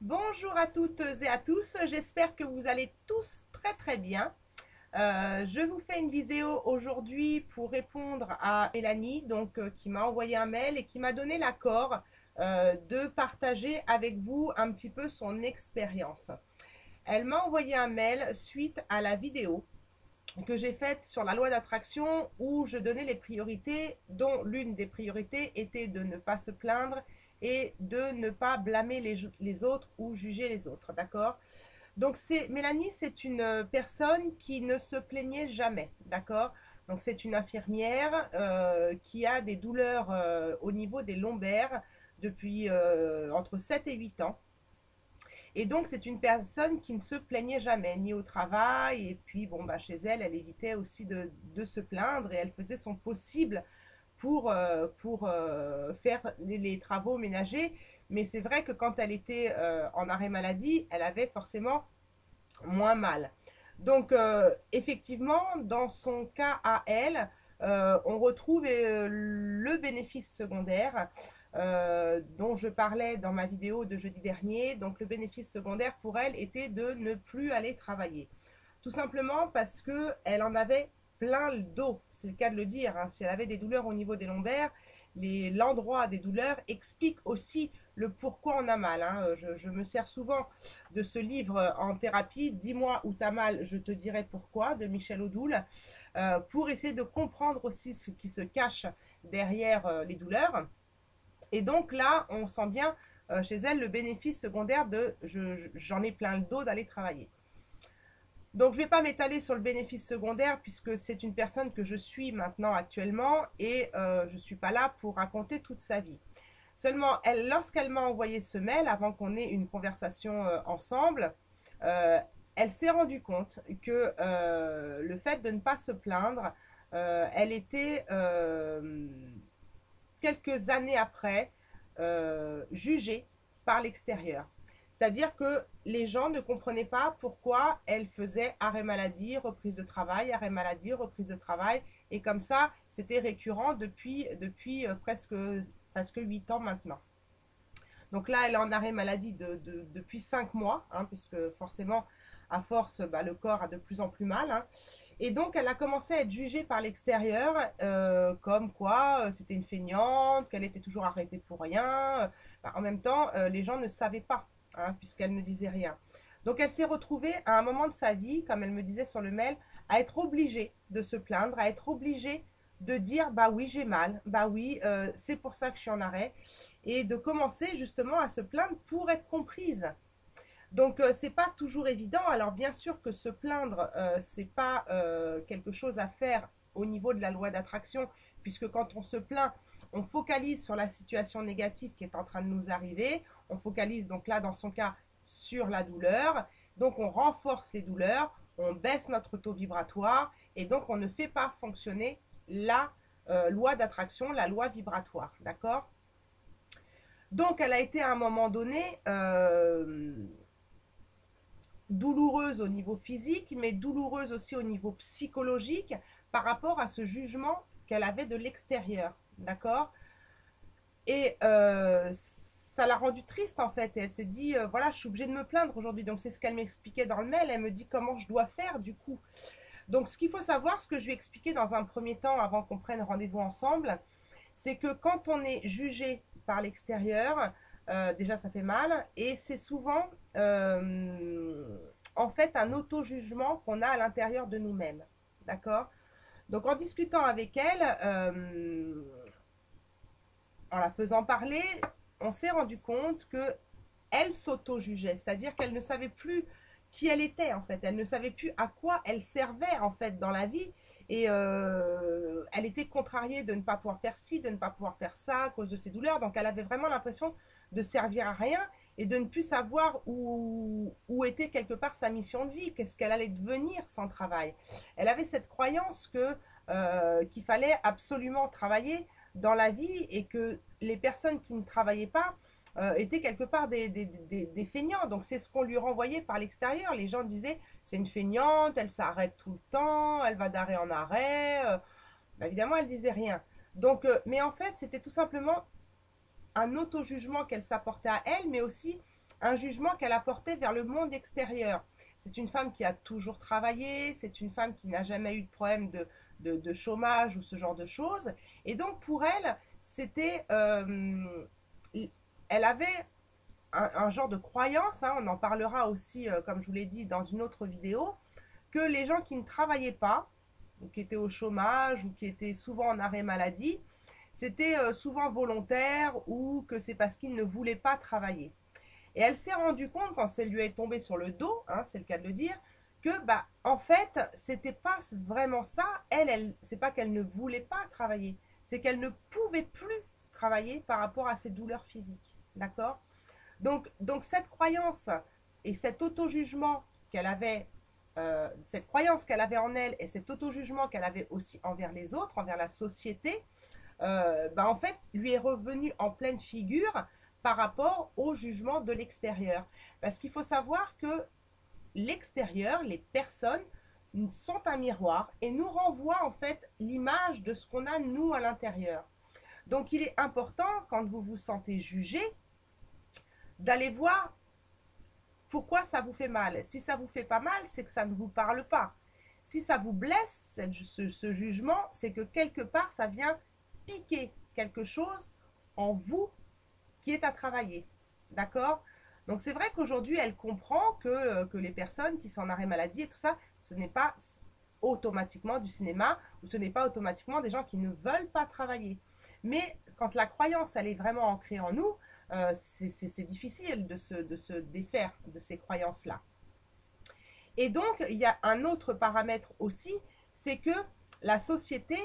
Bonjour à toutes et à tous, j'espère que vous allez tous très bien. Je vous fais une vidéo aujourd'hui pour répondre à Mélanie, qui m'a envoyé un mail et qui m'a donné l'accord de partager avec vous un petit peu son expérience. Elle m'a envoyé un mail suite à la vidéo que j'ai faite sur la loi d'attraction où je donnais les priorités, dont l'une des priorités était de ne pas se plaindre et de ne pas blâmer les autres ou juger les autres, d'accord? Donc Mélanie, c'est une personne qui ne se plaignait jamais, d'accord? Donc c'est une infirmière qui a des douleurs au niveau des lombaires depuis entre 7 et 8 ans. Et donc, c'est une personne qui ne se plaignait jamais, ni au travail. Et puis, bon, bah, chez elle, elle évitait aussi de se plaindre et elle faisait son possible pour faire les travaux ménagers. Mais c'est vrai que quand elle était en arrêt maladie, elle avait forcément moins mal. Donc, effectivement, dans son cas à elle, on retrouve le bénéfice secondaire dont je parlais dans ma vidéo de jeudi dernier. Donc, le bénéfice secondaire pour elle était de ne plus aller travailler. Tout simplement parce qu'elle en avait plein le dos, c'est le cas de le dire. Hein. Si elle avait des douleurs au niveau des lombaires, l'endroit des douleurs explique aussi le pourquoi on a mal. Hein. Je me sers souvent de ce livre en thérapie, Dis-moi où t'as mal, je te dirai pourquoi, de Michel Odoul, pour essayer de comprendre aussi ce qui se cache derrière les douleurs. Et donc là, on sent bien chez elle le bénéfice secondaire de j'en ai plein le dos d'aller travailler. Donc je ne vais pas m'étaler sur le bénéfice secondaire puisque c'est une personne que je suis maintenant actuellement et je ne suis pas là pour raconter toute sa vie. Seulement, lorsqu'elle m'a envoyé ce mail, avant qu'on ait une conversation ensemble, euh, elle s'est rendue compte que le fait de ne pas se plaindre, elle était quelques années après jugée par l'extérieur. C'est-à-dire que les gens ne comprenaient pas pourquoi elle faisait arrêt maladie, reprise de travail, arrêt maladie, reprise de travail. Et comme ça, c'était récurrent depuis presque 8 ans maintenant. Donc là, elle est en arrêt maladie depuis 5 mois, hein, puisque forcément, à force, bah, le corps a de plus en plus mal. Hein. Et donc, elle a commencé à être jugée par l'extérieur, comme quoi c'était une feignante, qu'elle était toujours arrêtée pour rien. Bah, en même temps, les gens ne savaient pas, hein, puisqu'elle ne disait rien. Donc, elle s'est retrouvée à un moment de sa vie, comme elle me disait sur le mail, à être obligée de se plaindre, à être obligée de dire bah oui j'ai mal, bah oui c'est pour ça que je suis en arrêt et de commencer justement à se plaindre pour être comprise. Donc c'est pas toujours évident. Alors bien sûr que se plaindre c'est pas quelque chose à faire au niveau de la loi d'attraction puisque quand on se plaint on focalise sur la situation négative qui est en train de nous arriver, on focalise donc là dans son cas sur la douleur, donc on renforce les douleurs, on baisse notre taux vibratoire et donc on ne fait pas fonctionner la loi d'attraction, la loi vibratoire, d'accord? Donc, elle a été à un moment donné douloureuse au niveau physique, mais douloureuse aussi au niveau psychologique par rapport à ce jugement qu'elle avait de l'extérieur. D'accord? Et ça l'a rendue triste en fait. Et elle s'est dit, voilà, je suis obligée de me plaindre aujourd'hui. Donc, c'est ce qu'elle m'expliquait dans le mail. Elle me dit comment je dois faire du coup. Donc, ce qu'il faut savoir, ce que je lui ai expliqué dans un premier temps avant qu'on prenne rendez-vous ensemble, c'est que quand on est jugé par l'extérieur, déjà ça fait mal, et c'est souvent en fait un auto-jugement qu'on a à l'intérieur de nous-mêmes. D'accord? Donc en discutant avec elle, en la faisant parler, on s'est rendu compte que elle s'auto-jugeait, c'est-à-dire qu'elle ne savait plus qui elle était en fait, elle ne savait plus à quoi elle servait en fait dans la vie et elle était contrariée de ne pas pouvoir faire ci, de ne pas pouvoir faire ça à cause de ses douleurs, donc elle avait vraiment l'impression de servir à rien et de ne plus savoir où était quelque part sa mission de vie, qu'est-ce qu'elle allait devenir sans travail. Elle avait cette croyance que qu'il fallait absolument travailler dans la vie et que les personnes qui ne travaillaient pas étaient quelque part des feignants. Donc c'est ce qu'on lui renvoyait par l'extérieur. Les gens disaient c'est une feignante, elle s'arrête tout le temps, elle va d'arrêt en arrêt. Bah, évidemment, elle disait rien. Donc, mais en fait, c'était tout simplement un auto-jugement qu'elle s'apportait à elle, mais aussi un jugement qu'elle apportait vers le monde extérieur. C'est une femme qui a toujours travaillé, c'est une femme qui n'a jamais eu de problème de chômage ou ce genre de choses. Et donc pour elle, c'était, elle avait un genre de croyance, hein, on en parlera aussi, comme je vous l'ai dit, dans une autre vidéo, que les gens qui ne travaillaient pas, ou qui étaient au chômage, ou qui étaient souvent en arrêt maladie, c'était souvent volontaire ou que c'est parce qu'ils ne voulaient pas travailler. Et elle s'est rendue compte, quand ça lui est tombé sur le dos, hein, c'est le cas de le dire, que bah en fait, c'était pas vraiment ça. C'est pas qu'elle ne voulait pas travailler, c'est qu'elle ne pouvait plus travailler par rapport à ses douleurs physiques. D'accord? Donc cette croyance et cet auto-jugement qu'elle avait, cette croyance qu'elle avait en elle et cet auto-jugement qu'elle avait aussi envers les autres, envers la société, bah en fait, lui est revenu en pleine figure par rapport au jugement de l'extérieur. Parce qu'il faut savoir que l'extérieur, les personnes, sont un miroir et nous renvoient en fait l'image de ce qu'on a nous à l'intérieur. Donc il est important, quand vous vous sentez jugé, d'aller voir pourquoi ça vous fait mal. Si ça vous fait pas mal, c'est que ça ne vous parle pas. Si ça vous blesse, ce jugement, c'est que quelque part, ça vient piquer quelque chose en vous qui est à travailler. D'accord? Donc c'est vrai qu'aujourd'hui, elle comprend que les personnes qui sont en arrêt maladie et tout ça, ce n'est pas automatiquement du cinéma ou ce n'est pas automatiquement des gens qui ne veulent pas travailler. Mais quand la croyance, elle est vraiment ancrée en nous, c'est difficile de se défaire de ces croyances-là. Et donc, il y a un autre paramètre aussi, c'est que la société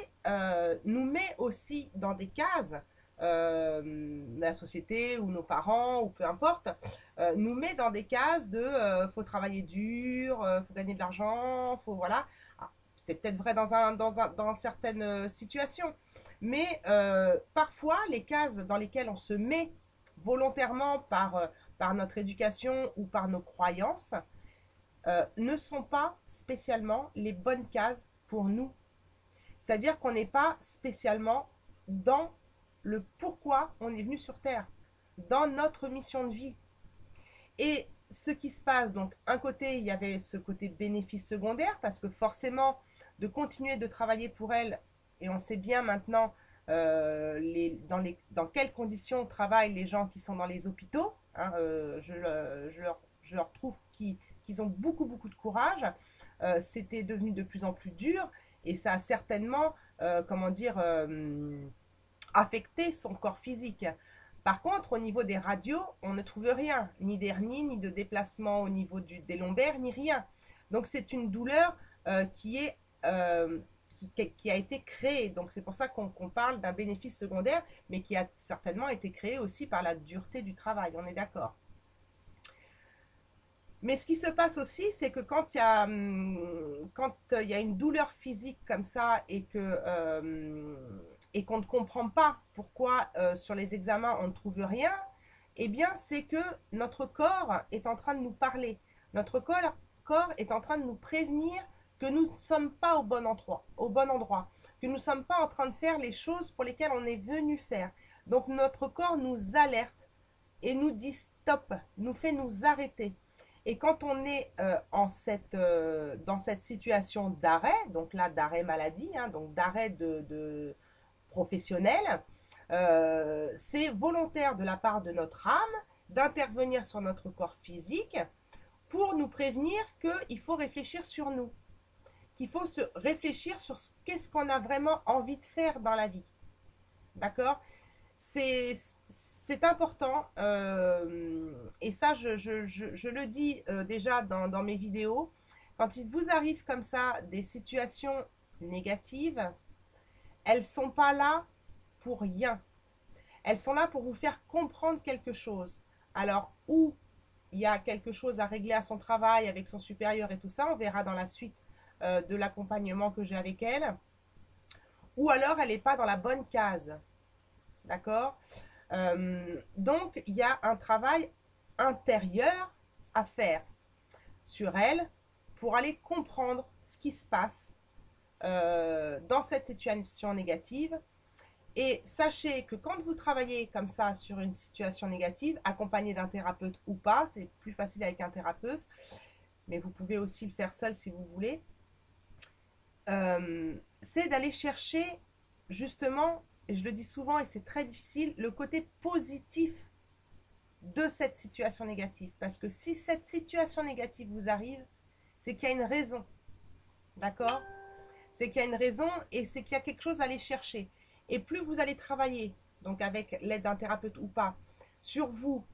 nous met aussi dans des cases, la société ou nos parents ou peu importe, nous met dans des cases de faut travailler dur, faut gagner de l'argent, faut voilà. C'est peut-être vrai dans certaines situations, mais parfois les cases dans lesquelles on se met volontairement par notre éducation ou par nos croyances, ne sont pas spécialement les bonnes cases pour nous. C'est-à-dire qu'on n'est pas spécialement dans le pourquoi on est venu sur Terre, dans notre mission de vie. Et ce qui se passe, donc, un côté, il y avait ce côté bénéfice secondaire, parce que forcément, de continuer de travailler pour elle, et on sait bien maintenant dans quelles conditions travaillent les gens qui sont dans les hôpitaux, hein, je leur trouve qu'ils ont beaucoup, beaucoup de courage. C'était devenu de plus en plus dur, et ça a certainement, comment dire, affecté son corps physique. Par contre, au niveau des radios, on ne trouve rien, ni d'hernie, ni de déplacement au niveau des lombaires, ni rien. Donc c'est une douleur qui est qui a été créée. Donc c'est pour ça qu'on parle d'un bénéfice secondaire, mais qui a certainement été créé aussi par la dureté du travail. On est d'accord. Mais ce qui se passe aussi, c'est que quand il y a une douleur physique comme ça et qu'on ne comprend pas pourquoi sur les examens on ne trouve rien, eh bien c'est que notre corps est en train de nous parler. Notre corps est en train de nous prévenir que nous ne sommes pas au bon endroit, que nous ne sommes pas en train de faire les choses pour lesquelles on est venu faire. Donc notre corps nous alerte et nous dit stop, nous fait nous arrêter. Et quand on est dans cette situation d'arrêt, donc là d'arrêt maladie, hein, donc d'arrêt de professionnel, c'est volontaire de la part de notre âme d'intervenir sur notre corps physique pour nous prévenir qu'il faut réfléchir sur nous, qu'il faut se réfléchir sur qu'est-ce qu'on a vraiment envie de faire dans la vie. D'accord? C'est important et ça je le dis déjà dans mes vidéos. Quand il vous arrive comme ça des situations négatives, elles ne sont pas là pour rien. Elles sont là pour vous faire comprendre quelque chose. Alors, ou il y a quelque chose à régler à son travail avec son supérieur et tout ça, on verra dans la suite de l'accompagnement que j'ai avec elle, ou alors elle n'est pas dans la bonne case. D'accord? Donc, il y a un travail intérieur à faire sur elle pour aller comprendre ce qui se passe dans cette situation négative Et sachez que quand vous travaillez comme ça sur une situation négative, accompagné d'un thérapeute ou pas, c'est plus facile avec un thérapeute, mais vous pouvez aussi le faire seul si vous voulez, c'est d'aller chercher justement, et je le dis souvent et c'est très difficile, le côté positif de cette situation négative. Parce que si cette situation négative vous arrive, c'est qu'il y a une raison. D'accord? C'est qu'il y a une raison et c'est qu'il y a quelque chose à aller chercher. Et plus vous allez travailler, donc avec l'aide d'un thérapeute ou pas, sur vous,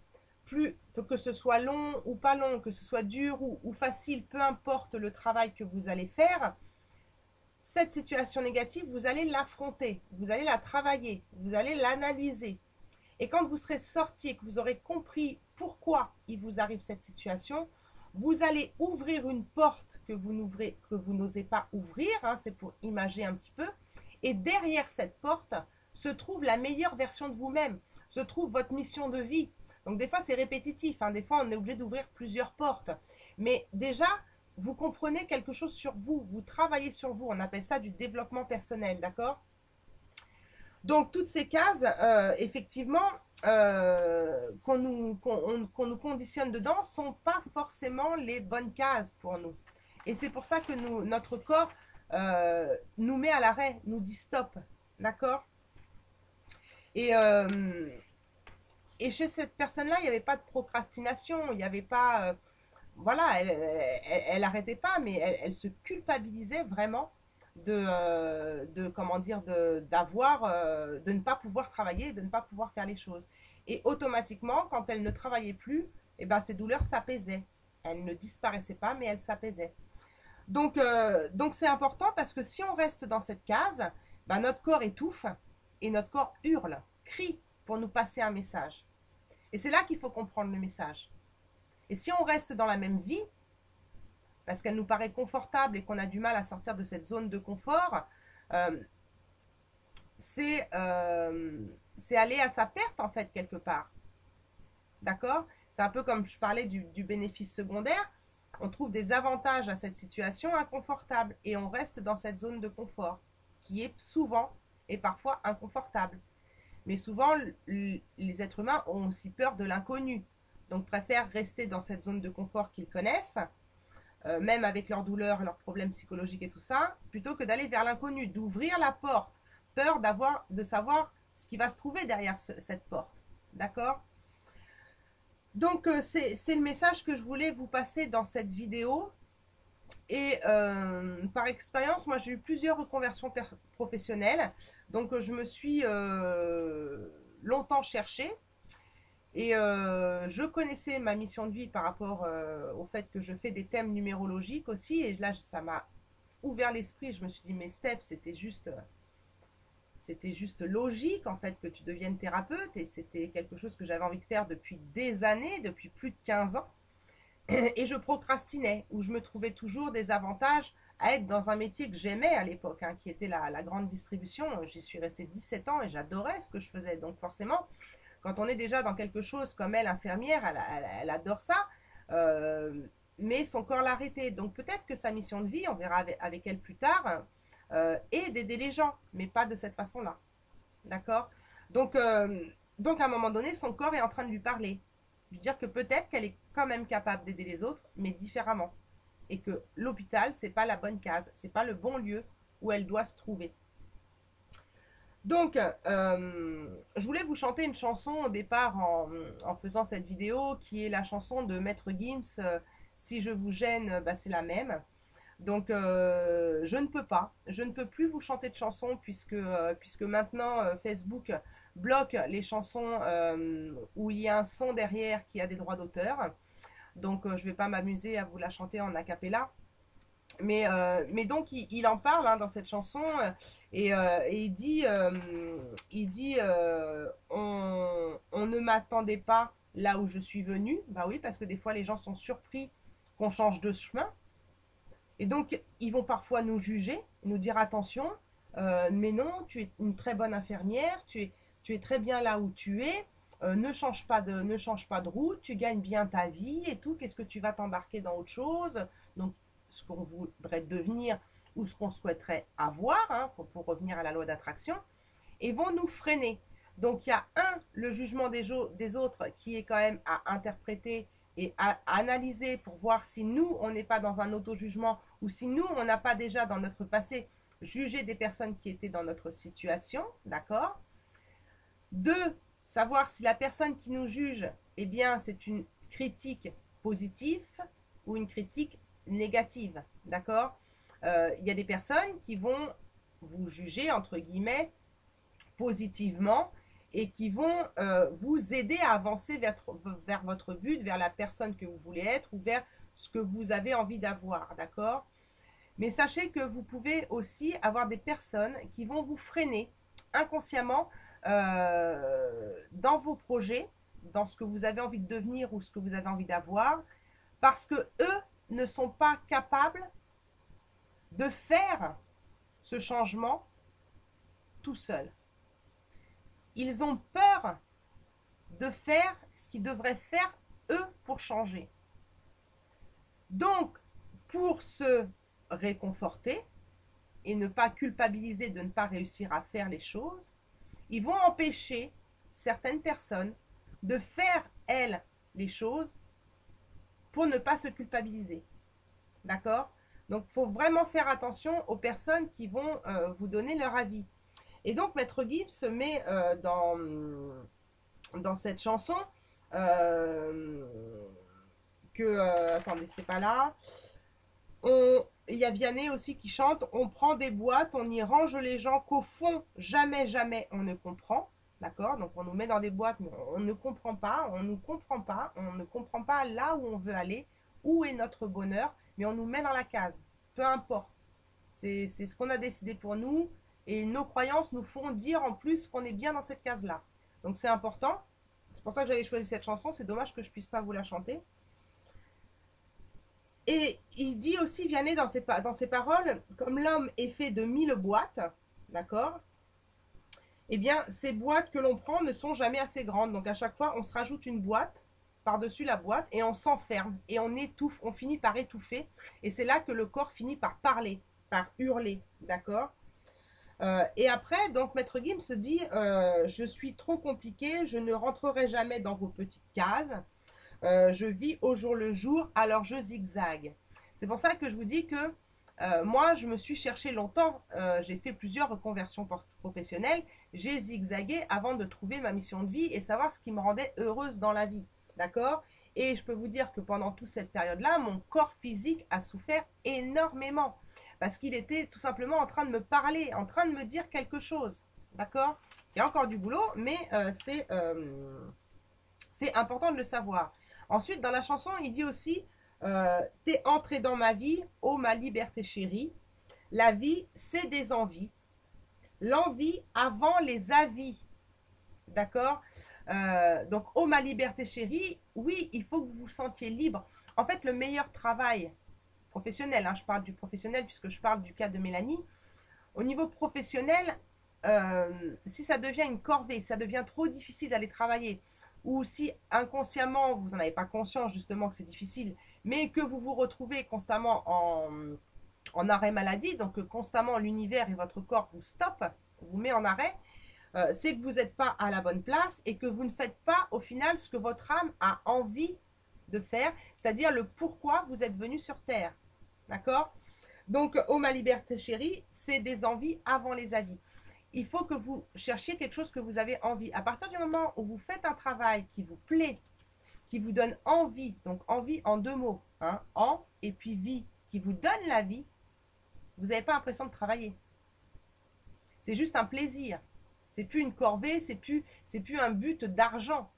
plus que ce soit long ou pas long, que ce soit dur ou facile, peu importe le travail que vous allez faire, cette situation négative, vous allez l'affronter, vous allez la travailler, vous allez l'analyser. Et quand vous serez sorti et que vous aurez compris pourquoi il vous arrive cette situation, vous allez ouvrir une porte que vous n'osez pas ouvrir, hein, c'est pour imager un petit peu. Et derrière cette porte se trouve la meilleure version de vous-même, se trouve votre mission de vie. Donc des fois c'est répétitif, hein, des fois on est obligé d'ouvrir plusieurs portes. Mais déjà, vous comprenez quelque chose sur vous, vous travaillez sur vous, on appelle ça du développement personnel, d'accord? Donc toutes ces cases, effectivement, qu'on nous conditionne dedans, sont pas forcément les bonnes cases pour nous. Et c'est pour ça que notre corps nous met à l'arrêt, nous dit stop, d'accord? Et, euh, et chez cette personne-là, il n'y avait pas de procrastination, il n'y avait pas... voilà, elle arrêtait pas, mais elle se culpabilisait vraiment comment dire, de ne pas pouvoir travailler, de ne pas pouvoir faire les choses. Et automatiquement, quand elle ne travaillait plus, eh ben, ses douleurs s'apaisaient. Elles ne disparaissaient pas, mais elles s'apaisaient. Donc c'est important parce que si on reste dans cette case, ben, notre corps étouffe et notre corps hurle, crie pour nous passer un message. Et c'est là qu'il faut comprendre le message. Et si on reste dans la même vie, parce qu'elle nous paraît confortable et qu'on a du mal à sortir de cette zone de confort, euh, c'est aller à sa perte en fait quelque part. D'accord? C'est un peu comme je parlais du bénéfice secondaire. On trouve des avantages à cette situation inconfortable et on reste dans cette zone de confort qui est souvent et parfois inconfortable. Mais souvent, les êtres humains ont aussi peur de l'inconnu. Donc préfèrent rester dans cette zone de confort qu'ils connaissent, même avec leurs douleurs, leurs problèmes psychologiques et tout ça, plutôt que d'aller vers l'inconnu, d'ouvrir la porte, peur de savoir ce qui va se trouver derrière cette porte. D'accord? Donc c'est le message que je voulais vous passer dans cette vidéo. Et par expérience, moi j'ai eu plusieurs reconversions professionnelles. Donc je me suis longtemps cherchée. Et je connaissais ma mission de vie par rapport au fait que je fais des thèmes numérologiques aussi. Et là, ça m'a ouvert l'esprit. Je me suis dit, mais Steph, c'était juste logique en fait que tu deviennes thérapeute. Et c'était quelque chose que j'avais envie de faire depuis des années, depuis plus de 15 ans. Et je procrastinais, où je me trouvais toujours des avantages à être dans un métier que j'aimais à l'époque, hein, qui était la grande distribution. J'y suis restée 17 ans et j'adorais ce que je faisais. Donc forcément, quand on est déjà dans quelque chose comme elle, infirmière, elle adore ça, mais son corps l'a arrêté. Donc peut-être que sa mission de vie, on verra avec elle plus tard, est d'aider les gens, mais pas de cette façon-là. D'accord? donc, donc à un moment donné, son corps est en train de lui parler, lui dire que peut-être qu'elle est quand même capable d'aider les autres, mais différemment. Et que l'hôpital, c'est pas la bonne case, c'est pas le bon lieu où elle doit se trouver. Donc, je voulais vous chanter une chanson au départ en faisant cette vidéo, qui est la chanson de Maître Gims, Si je vous gêne, bah, c'est la même. Donc, je ne peux plus vous chanter de chansons puisque maintenant Facebook bloque les chansons où il y a un son derrière qui a des droits d'auteur. Donc, je ne vais pas m'amuser à vous la chanter en a cappella. Mais donc, il en parle hein, dans cette chanson et il dit on ne m'attendait pas là où je suis venu. Bah oui, parce que des fois, les gens sont surpris qu'on change de chemin. Et donc, ils vont parfois nous juger, nous dire attention, mais non, tu es une très bonne infirmière, tu es très bien là où tu es, ne change pas de route, tu gagnes bien ta vie et tout, qu'est-ce que tu vas t'embarquer dans autre chose? Donc, ce qu'on voudrait devenir ou ce qu'on souhaiterait avoir, hein, pour revenir à la loi d'attraction. et vont nous freiner. Donc il y a le jugement des autres qui est quand même à interpréter et à analyser pour voir si nous, on n'est pas dans un auto-jugement ou si nous, on n'a pas déjà dans notre passé jugé des personnes qui étaient dans notre situation, d'accord? Deux, savoir si la personne qui nous juge, eh bien, c'est une critique positive ou une critique négative, d'accord? Il y a des personnes qui vont vous juger, entre guillemets, positivement et qui vont vous aider à avancer vers votre but, vers la personne que vous voulez être ou vers ce que vous avez envie d'avoir, d'accord? Mais sachez que vous pouvez aussi avoir des personnes qui vont vous freiner inconsciemment dans vos projets, dans ce que vous avez envie de devenir ou ce que vous avez envie d'avoir, parce que eux ne sont pas capables de faire ce changement tout seuls. Ils ont peur de faire ce qu'ils devraient faire eux pour changer. Donc, pour se réconforter et ne pas culpabiliser de ne pas réussir à faire les choses, ils vont empêcher certaines personnes de faire, elles, les choses pour ne pas se culpabiliser. D'accord? Donc, il faut vraiment faire attention aux personnes qui vont vous donner leur avis. Et donc, Maître Gibbs met dans cette chanson attendez, c'est pas là. Il y a Vianney aussi qui chante: on prend des boîtes, on y range les gens qu'au fond, jamais, jamais on ne comprend. D'accord? Donc on nous met dans des boîtes, mais on ne comprend pas, on ne comprend pas, on ne comprend pas là où on veut aller, où est notre bonheur, mais on nous met dans la case. Peu importe. C'est ce qu'on a décidé pour nous, et nos croyances nous font dire en plus qu'on est bien dans cette case-là. Donc c'est important. C'est pour ça que j'avais choisi cette chanson. C'est dommage que je puisse pas vous la chanter. Et il dit aussi, Vianney, dans ses paroles, comme l'homme est fait de 1000 boîtes, d'accord? Eh bien, ces boîtes que l'on prend ne sont jamais assez grandes. Donc, à chaque fois, on se rajoute une boîte par-dessus la boîte et on s'enferme et on étouffe, on finit par étouffer. Et c'est là que le corps finit par parler, par hurler, d'accord? Et après, donc, Maître Gims se dit, je suis trop compliqué, je ne rentrerai jamais dans vos petites cases. Je vis au jour le jour, alors je zigzague. C'est pour ça que je vous dis que moi, je me suis cherché longtemps. J'ai fait plusieurs reconversions professionnelles. J'ai zigzagué avant de trouver ma mission de vie et savoir ce qui me rendait heureuse dans la vie. D'accord? Et je peux vous dire que pendant toute cette période-là, mon corps physique a souffert énormément. Parce qu'il était tout simplement en train de me parler, en train de me dire quelque chose. D'accord? Il y a encore du boulot, mais c'est important de le savoir. Ensuite, dans la chanson, il dit aussi t'es entré dans ma vie, oh ma liberté chérie. La vie, c'est des envies. L'envie avant les avis. D'accord? Donc, oh ma liberté chérie, oui, il faut que vous vous sentiez libre. En fait, le meilleur travail professionnel, hein, je parle du professionnel puisque je parle du cas de Mélanie. Au niveau professionnel, si ça devient une corvée, ça devient trop difficile d'aller travailler, ou si inconsciemment, vous n'en avez pas conscience justement que c'est difficile, mais que vous vous retrouvez constamment en arrêt maladie, donc que constamment l'univers et votre corps vous stoppent, vous met en arrêt, c'est que vous n'êtes pas à la bonne place et que vous ne faites pas au final ce que votre âme a envie de faire, c'est-à-dire le pourquoi vous êtes venu sur Terre. D'accord? Donc, oh ma liberté chérie, c'est des envies avant les avis. Il faut que vous cherchiez quelque chose que vous avez envie. À partir du moment où vous faites un travail qui vous plaît, qui vous donne envie, donc envie en deux mots, hein, en et puis vie, qui vous donne la vie, vous n'avez pas l'impression de travailler. C'est juste un plaisir. C'est plus une corvée, c'est plus un but d'argent.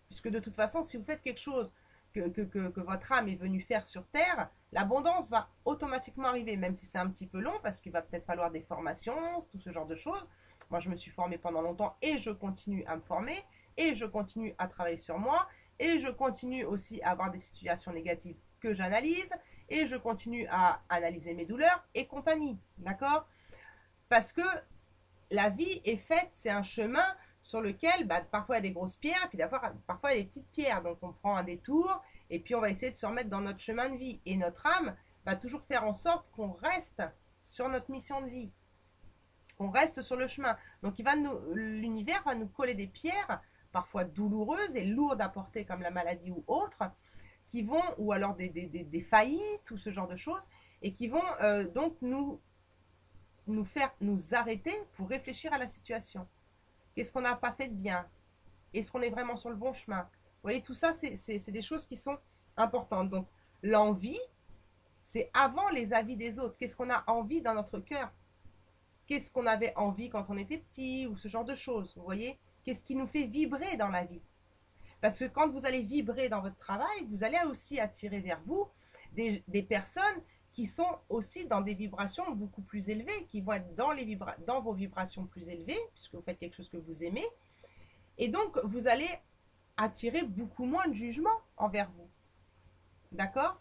Puisque de toute façon, si vous faites quelque chose que votre âme est venue faire sur Terre, l'abondance va automatiquement arriver, même si c'est un petit peu long, parce qu'il va peut-être falloir des formations, tout ce genre de choses. Moi, je me suis formée pendant longtemps et je continue à me former, et je continue à travailler sur moi, et je continue aussi à avoir des situations négatives que j'analyse, et je continue à analyser mes douleurs et compagnie, d'accord? Parce que la vie est faite, c'est un chemin sur lequel parfois il y a des grosses pierres, et puis parfois il y a des petites pierres. Donc on prend un détour, et puis on va essayer de se remettre dans notre chemin de vie. Et notre âme va toujours faire en sorte qu'on reste sur notre mission de vie. qu'on reste sur le chemin. Donc l'univers va nous coller des pierres, parfois douloureuses et lourdes à porter comme la maladie ou autre, qui vont, ou alors des faillites ou ce genre de choses, et qui vont donc nous faire nous arrêter pour réfléchir à la situation. Qu'est-ce qu'on n'a pas fait de bien? Est-ce qu'on est vraiment sur le bon chemin? Vous voyez, tout ça, c'est des choses qui sont importantes. Donc, l'envie, c'est avant les avis des autres. Qu'est-ce qu'on a envie dans notre cœur? Qu'est-ce qu'on avait envie quand on était petit ou ce genre de choses? Vous voyez? Qu'est-ce qui nous fait vibrer dans la vie? Parce que quand vous allez vibrer dans votre travail, vous allez aussi attirer vers vous des personnes qui sont aussi dans des vibrations beaucoup plus élevées, qui vont être dans vos vibrations plus élevées, puisque vous faites quelque chose que vous aimez. Et donc, vous allez attirer beaucoup moins de jugement envers vous. D'accord?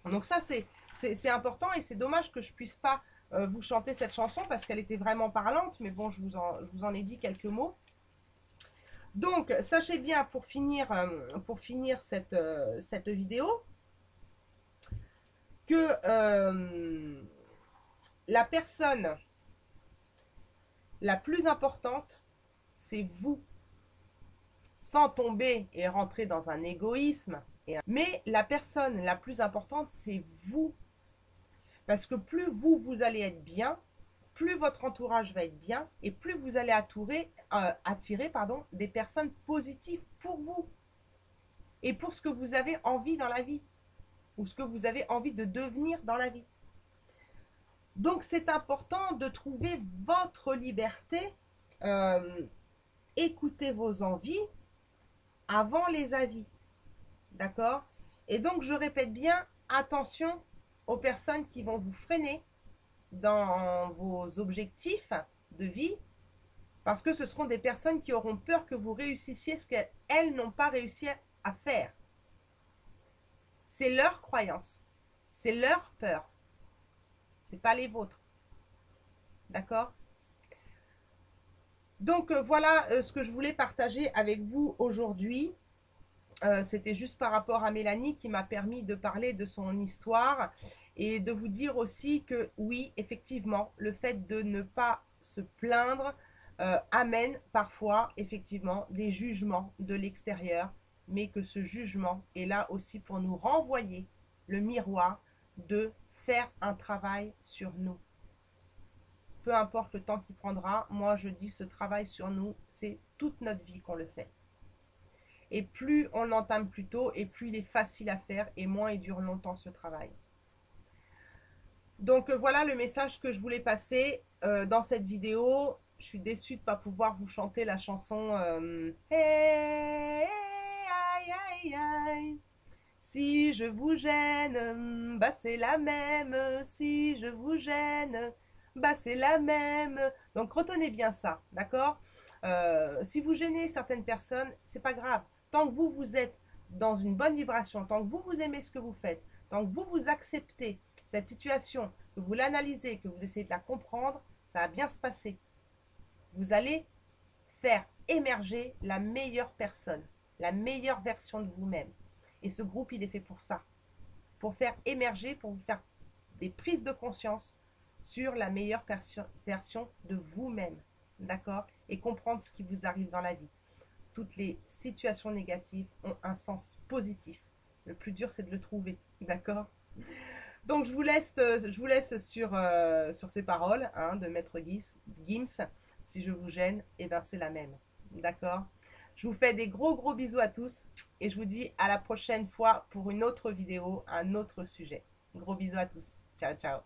Donc ça, c'est important et c'est dommage que je ne puisse pas vous chanter cette chanson parce qu'elle était vraiment parlante, mais bon, je vous en ai dit quelques mots. Donc, sachez bien, pour finir cette vidéo, que la personne la plus importante, c'est vous. Sans tomber et rentrer dans un égoïsme. Mais la personne la plus importante, c'est vous. Parce que plus vous allez être bien, plus votre entourage va être bien, et plus vous allez attirer des personnes positives pour vous. Et pour ce que vous avez envie dans la vie. Ou ce que vous avez envie de devenir dans la vie. Donc c'est important de trouver votre liberté, écoutez vos envies avant les avis. D'accord? Et donc je répète bien, attention aux personnes qui vont vous freiner dans vos objectifs de vie, parce que ce seront des personnes qui auront peur que vous réussissiez ce qu'elles n'ont pas réussi à faire. C'est leur croyance, c'est leur peur, c'est pas les vôtres. D'accord? Donc voilà ce que je voulais partager avec vous aujourd'hui. C'était juste par rapport à Mélanie qui m'a permis de parler de son histoire et de vous dire aussi que oui, effectivement, le fait de ne pas se plaindre amène parfois effectivement des jugements de l'extérieur, mais que ce jugement est là aussi pour nous renvoyer le miroir de faire un travail sur nous. Peu importe le temps qu'il prendra, moi je dis ce travail sur nous, c'est toute notre vie qu'on le fait. Et plus on l'entame plus tôt, et plus il est facile à faire, et moins il dure longtemps ce travail. Donc voilà le message que je voulais passer dans cette vidéo. Je suis déçue de ne pas pouvoir vous chanter la chanson Hey, aïe, aïe, aïe. Si je vous gêne, bah c'est la même. Si je vous gêne, bah c'est la même. Donc retenez bien ça, d'accord? Si vous gênez certaines personnes, c'est pas grave. Tant que vous êtes dans une bonne vibration, tant que vous aimez ce que vous faites, tant que vous acceptez cette situation, que vous l'analysez, que vous essayez de la comprendre, ça va bien se passer. Vous allez faire émerger la meilleure personne, la meilleure version de vous-même. Et ce groupe, il est fait pour ça. Pour faire émerger, pour vous faire des prises de conscience sur la meilleure version de vous-même. D'accord? Et comprendre ce qui vous arrive dans la vie. Toutes les situations négatives ont un sens positif. Le plus dur, c'est de le trouver. D'accord? Donc, je vous laisse sur ces paroles de Maître Gims. Si je vous gêne, eh ben, c'est la même. D'accord? Je vous fais des gros bisous à tous. Et je vous dis à la prochaine fois pour une autre vidéo, un autre sujet. Gros bisous à tous. Ciao, ciao.